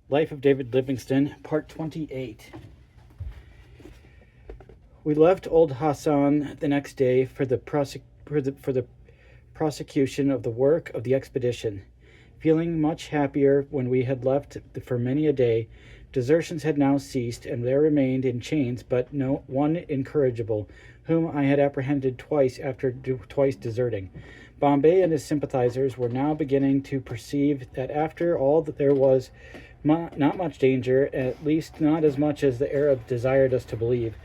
Life of David Livingston, Part 28. We left Old Hassan the next day for the prosecution of the work of the expedition. Feeling much happier when we had left for many a day, desertions had now ceased, and there remained in chains but no one incorrigible, whom I had apprehended twice after twice deserting. Bombay and his sympathizers were now beginning to perceive that after all that there was not much danger, at least not as much as the Arab desired us to believe,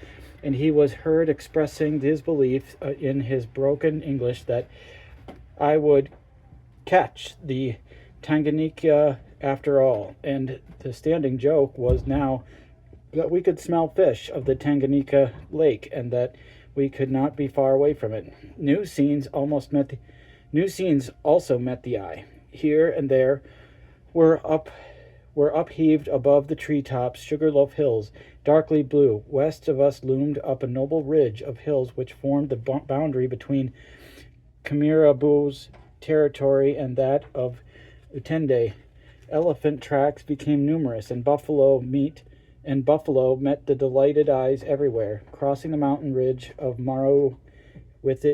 and he was heard expressing his belief in his broken English that I would catch the Tanganyika after all, and the standing joke was now that we could smell fish of the Tanganyika lake, and that we could not be far away from it. New scenes also met the eye. Here and there were upheaved above the treetops sugarloaf hills, darkly blue. West of us loomed up a noble ridge of hills which formed the boundary between Kamirabu's territory and that of Utende. Elephant tracks became numerous, and buffalo met the delighted eyes everywhere. Crossing the mountain ridge of Maro with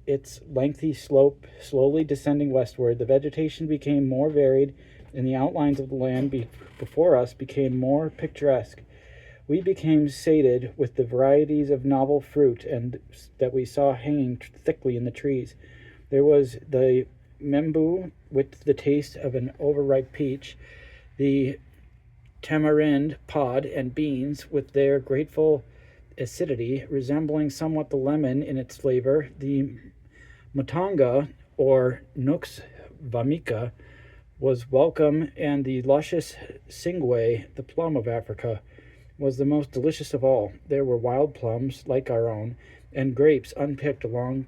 its lengthy slope slowly descending westward, the vegetation became more varied, and the outlines of the land before us became more picturesque. We became sated with the varieties of novel fruit and that we saw hanging thickly in the trees. There was the membu with the taste of an overripe peach, the tamarind pod and beans with their grateful acidity, resembling somewhat the lemon in its flavor, the matanga or nux vomica was welcome, and the luscious singwe, the plum of Africa, was the most delicious of all. There were wild plums, like our own, and grapes unpicked long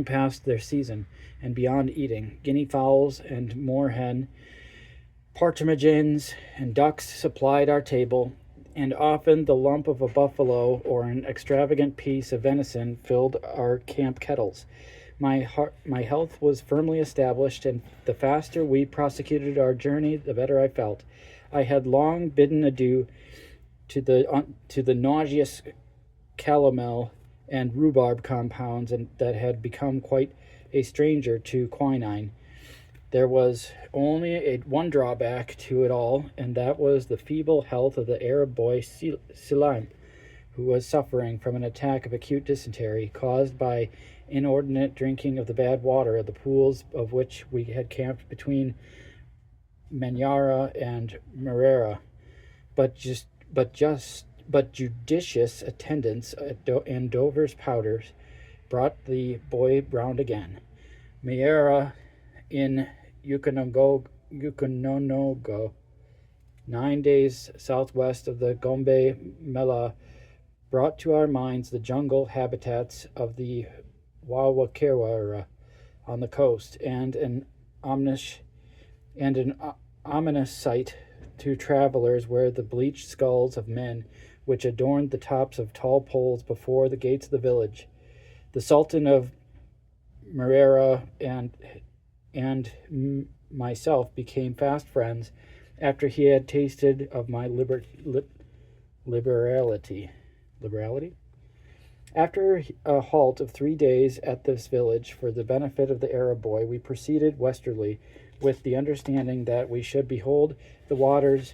past their season, and beyond eating. Guinea fowls and moorhen, partridges, and ducks supplied our table, and often the lump of a buffalo or an extravagant piece of venison filled our camp kettles. My health was firmly established, and the faster we prosecuted our journey, the better I felt. I had long bidden adieu to the nauseous calomel and rhubarb compounds, and that had become quite a stranger to quinine. There was only one drawback to it all, and that was the feeble health of the Arab boy Silam, who was suffering from an attack of acute dysentery caused by inordinate drinking of the bad water of the pools of which we had camped between Manyara and Marera. But judicious attendance and Dover's powders brought the boy round again. Manyara in Yukononogo, 9 days southwest of the Gombe Mela, brought to our minds the jungle habitats of the Wawakewara on the coast, and an ominous sight to travelers were the bleached skulls of men which adorned the tops of tall poles before the gates of the village. The Sultan of Marera and myself became fast friends after he had tasted of my liberality. After a halt of 3 days at this village for the benefit of the Arab boy, we proceeded westerly with the understanding that we should behold the waters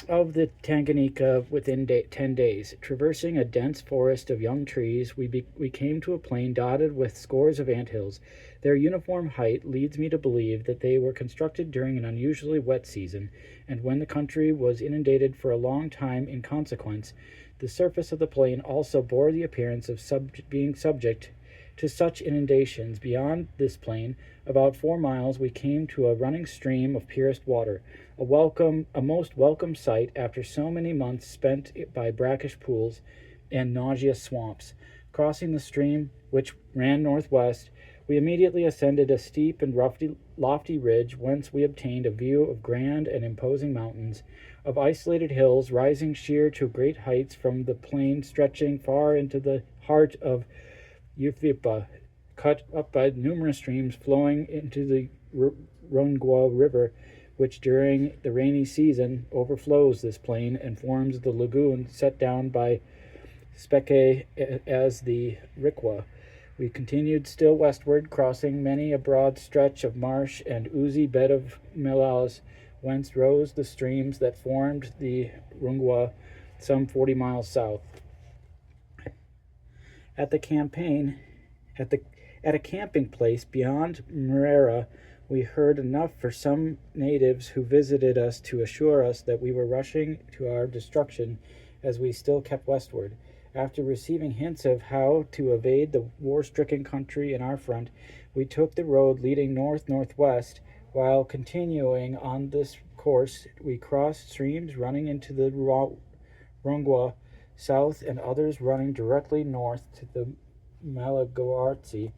of the Tanganyika within 10 days. Traversing a dense forest of young trees, we came to a plain dotted with scores of anthills. Their uniform height leads me to believe that they were constructed during an unusually wet season, and when the country was inundated for a long time in consequence. The surface of the plain also bore the appearance of being subject to such inundations. Beyond this plain, about 4 miles, we came to a running stream of purest water, a most welcome sight after so many months spent by brackish pools and nauseous swamps. Crossing the stream, which ran northwest, we immediately ascended a steep and lofty ridge, whence we obtained a view of grand and imposing mountains, of isolated hills rising sheer to great heights from the plain stretching far into the heart of Ufipa, cut up by numerous streams flowing into the Rungwa River, which during the rainy season overflows this plain and forms the lagoon set down by Speke as the Rikwa. We continued still westward, crossing many a broad stretch of marsh and oozy bed of melas, whence rose the streams that formed the Rungwa some 40 miles south. At the campaign, at a camping place beyond Murera, we heard enough for some natives who visited us to assure us that we were rushing to our destruction as we still kept westward. After receiving hints of how to evade the war-stricken country in our front, we took the road leading north-northwest. While continuing on this course, we crossed streams running into the Rungwa south and others running directly north to the Malagartsi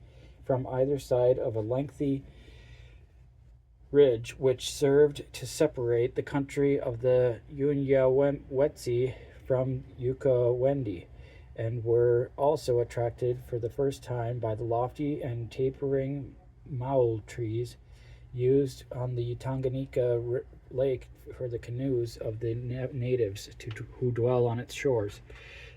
from either side of a lengthy ridge which served to separate the country of the Unyawetsi from Ukawendi, and were also attracted for the first time by the lofty and tapering maul trees used on the Tanganyika Lake for the canoes of the natives who dwell on its shores.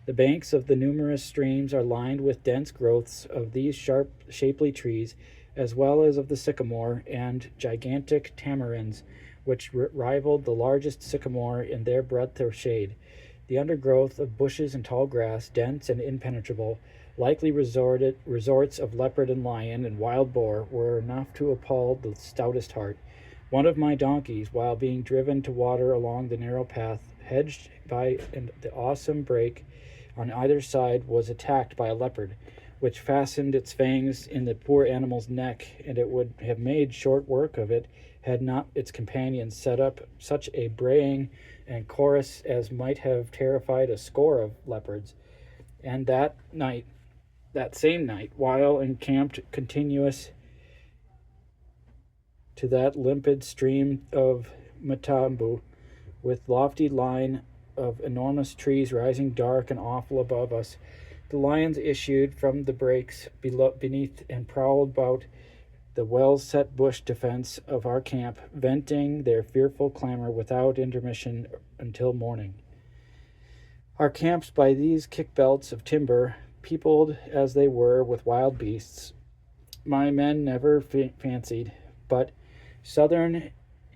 The banks of the numerous streams are lined with dense growths of these sharp, shapely trees, as well as of the sycamore and gigantic tamarinds, which rivaled the largest sycamore in their breadth of shade. The undergrowth of bushes and tall grass, dense and impenetrable, likely resorts of leopard and lion and wild boar, were enough to appall the stoutest heart. One of my donkeys, while being driven to water along the narrow path, hedged by the awesome brake on either side, was attacked by a leopard, which fastened its fangs in the poor animal's neck, and it would have made short work of it had not its companions set up such a braying and chorus as might have terrified a score of leopards. And that same night, while encamped continuous to that limpid stream of Matambu, with lofty line of enormous trees rising dark and awful above us, the lions issued from the breaks beneath and prowled about the well-set bush defense of our camp, venting their fearful clamor without intermission until morning. Our camps by these kick-belts of timber, peopled as they were with wild beasts, my men never fancied, but southern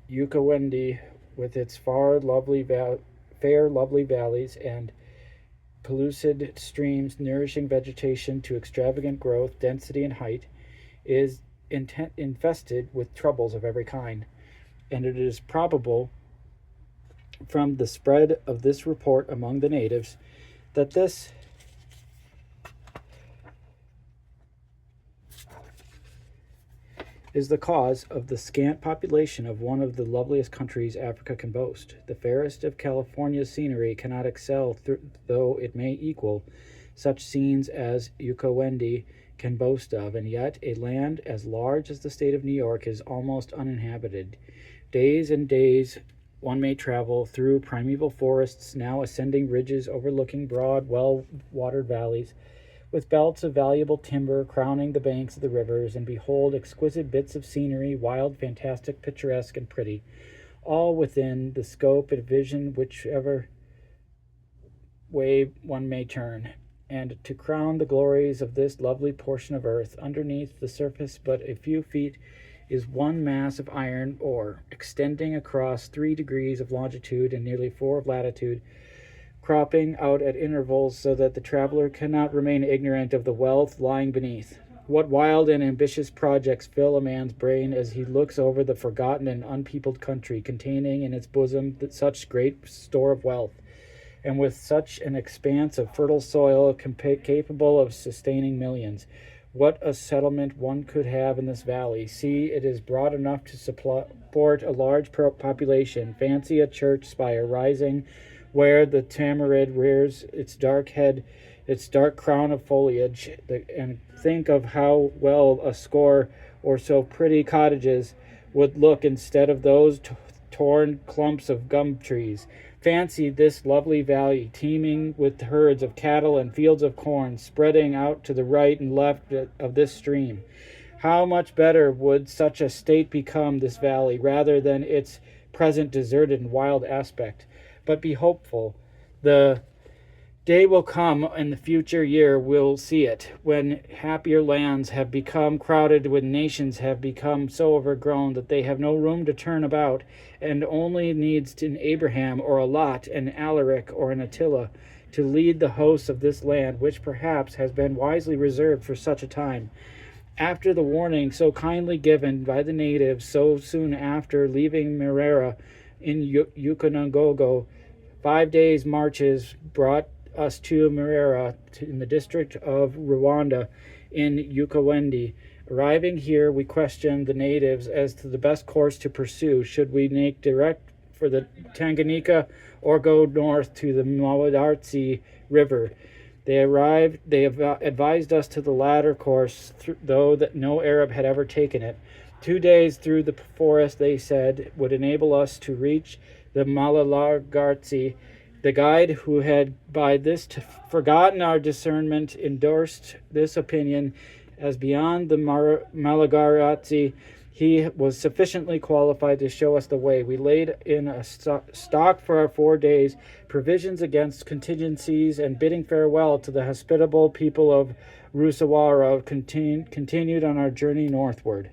Ukawendi, with its fair, lovely valleys and pellucid streams nourishing vegetation to extravagant growth, density, and height, is infested with troubles of every kind, and it is probable from the spread of this report among the natives that this is the cause of the scant population of one of the loveliest countries Africa can boast. The fairest of California's scenery cannot excel, though it may equal, such scenes as Ukawendi can boast of, and yet a land as large as the state of New York is almost uninhabited. Days and days one may travel through primeval forests, now ascending ridges overlooking broad, well-watered valleys, with belts of valuable timber crowning the banks of the rivers, and behold exquisite bits of scenery, wild, fantastic, picturesque, and pretty, all within the scope of vision whichever way one may turn. And to crown the glories of this lovely portion of earth, underneath the surface but a few feet is one mass of iron ore, extending across 3 degrees of longitude and nearly 4 of latitude, cropping out at intervals so that the traveler cannot remain ignorant of the wealth lying beneath. What wild and ambitious projects fill a man's brain as he looks over the forgotten and unpeopled country containing in its bosom such great store of wealth, and with such an expanse of fertile soil capable of sustaining millions. What a settlement one could have in this valley. See, it is broad enough to support a large population. Fancy a church spire rising where the tamarind rears its dark head, its dark crown of foliage, and think of how well a score or so pretty cottages would look instead of those torn clumps of gum trees. Fancy this lovely valley, teeming with herds of cattle and fields of corn, spreading out to the right and left of this stream. How much better would such a state become, this valley, rather than its present deserted and wild aspect. But be hopeful. The day will come, and the future year will see it, when happier lands have become crowded, when nations have become so overgrown that they have no room to turn about, and only needs an Abraham or a Lot, an Alaric or an Attila, to lead the hosts of this land, which perhaps has been wisely reserved for such a time. After the warning so kindly given by the natives so soon after leaving Merera in Yukonagogo, 5 days' marches brought us to Merera in the district of Rwanda in Ukawendi. Arriving here, we questioned the natives as to the best course to pursue. Should we make direct for the Tanganyika or go north to the Maladartsi River? They advised us to the latter course, though that no Arab had ever taken it. 2 days through the forest, they said, would enable us to reach the Malagartsi. The guide, who had by this forgotten our discernment, endorsed this opinion as beyond the Malagartsi. He was sufficiently qualified to show us the way. We laid in a stock for our 4 days, provisions against contingencies, and bidding farewell to the hospitable people of Rusawara, continued on our journey northward.